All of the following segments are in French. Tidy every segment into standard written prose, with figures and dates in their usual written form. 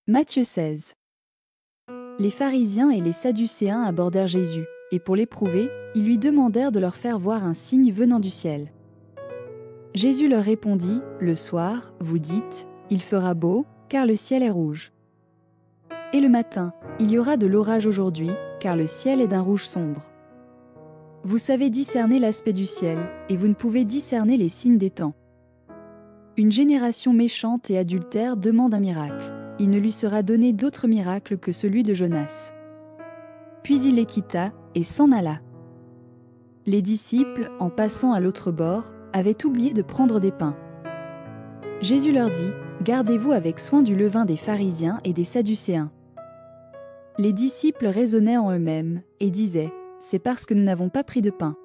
Matthieu 16. Les pharisiens et les sadducéens abordèrent Jésus, et pour l'éprouver, ils lui demandèrent de leur faire voir un signe venant du ciel. Jésus leur répondit, « Le soir, vous dites, il fera beau, car le ciel est rouge. Et le matin, il y aura de l'orage aujourd'hui, car le ciel est d'un rouge sombre. Vous savez discerner l'aspect du ciel, et vous ne pouvez discerner les signes des temps. Une génération méchante et adultère demande un miracle. Il ne lui sera donné d'autre miracle que celui de Jonas. » Puis il les quitta et s'en alla. Les disciples, en passant à l'autre bord, avaient oublié de prendre des pains. Jésus leur dit, « Gardez-vous avec soin du levain des pharisiens et des sadducéens. » Les disciples raisonnaient en eux-mêmes et disaient, « C'est parce que nous n'avons pas pris de pain. »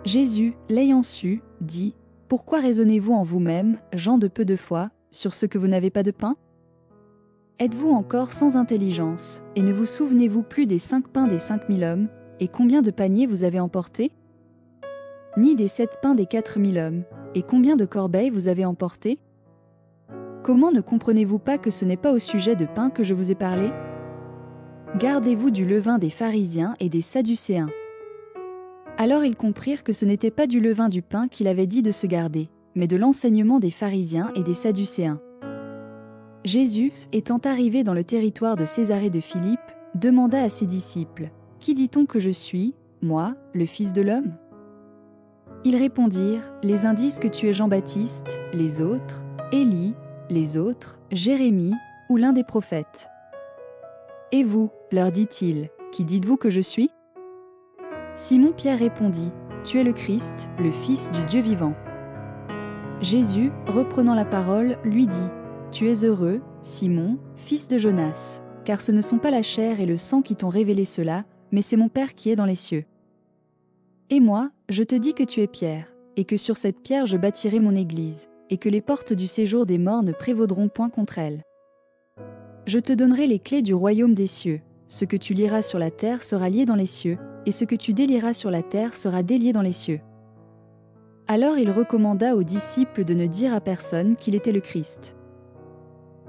Jésus, l'ayant su, dit, « Pourquoi raisonnez-vous en vous-mêmes, gens de peu de foi, sur ce que vous n'avez pas de pain ? Êtes-vous encore sans intelligence, et ne vous souvenez-vous plus des 5 pains des 5000 hommes, et combien de paniers vous avez emportés ? Ni des 7 pains des 4000 hommes, et combien de corbeilles vous avez emportés ? Comment ne comprenez-vous pas que ce n'est pas au sujet de pain que je vous ai parlé ? Gardez-vous du levain des pharisiens et des sadducéens. » Alors ils comprirent que ce n'était pas du levain du pain qu'il avait dit de se garder, mais de l'enseignement des pharisiens et des sadducéens. Jésus, étant arrivé dans le territoire de Césarée de Philippe, demanda à ses disciples, « Qui dit-on que je suis, moi, le Fils de l'homme » Ils répondirent, « Les uns disent que tu es Jean-Baptiste, les autres, Élie, les autres, Jérémie, ou l'un des prophètes. » « Et vous, leur dit-il, qui dites-vous que je suis » Simon-Pierre répondit, « Tu es le Christ, le Fils du Dieu vivant. » Jésus, reprenant la parole, lui dit, « Tu es heureux, Simon, fils de Jonas, car ce ne sont pas la chair et le sang qui t'ont révélé cela, mais c'est mon Père qui est dans les cieux. Et moi, je te dis que tu es Pierre, et que sur cette pierre je bâtirai mon église, et que les portes du séjour des morts ne prévaudront point contre elle. Je te donnerai les clés du royaume des cieux. Ce que tu lieras sur la terre sera lié dans les cieux, et ce que tu délieras sur la terre sera délié dans les cieux. » Alors il recommanda aux disciples de ne dire à personne qu'il était le Christ.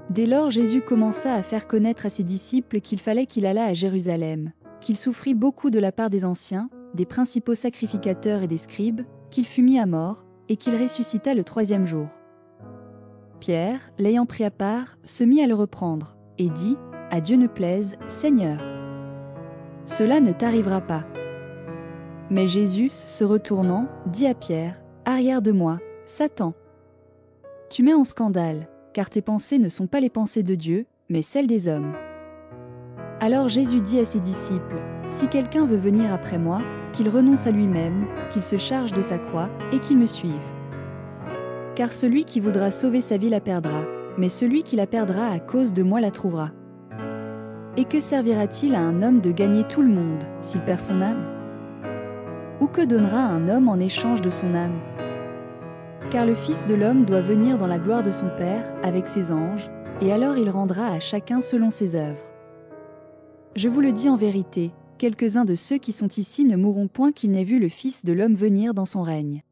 Dès lors Jésus commença à faire connaître à ses disciples qu'il fallait qu'il allât à Jérusalem, qu'il souffrit beaucoup de la part des anciens, des principaux sacrificateurs et des scribes, qu'il fut mis à mort, et qu'il ressuscita le 3e jour. Pierre, l'ayant pris à part, se mit à le reprendre, et dit, « À Dieu ne plaise, Seigneur. Cela ne t'arrivera pas. » Mais Jésus, se retournant, dit à Pierre, « Arrière de moi, Satan. Tu mets en scandale, car tes pensées ne sont pas les pensées de Dieu, mais celles des hommes. » Alors Jésus dit à ses disciples, « Si quelqu'un veut venir après moi, qu'il renonce à lui-même, qu'il se charge de sa croix, et qu'il me suive. Car celui qui voudra sauver sa vie la perdra, mais celui qui la perdra à cause de moi la trouvera. Et que servira-t-il à un homme de gagner tout le monde, s'il perd son âme ? Ou que donnera un homme en échange de son âme ? Car le Fils de l'homme doit venir dans la gloire de son Père, avec ses anges, et alors il rendra à chacun selon ses œuvres. Je vous le dis en vérité, quelques-uns de ceux qui sont ici ne mourront point qu'ils n'aient vu le Fils de l'homme venir dans son règne.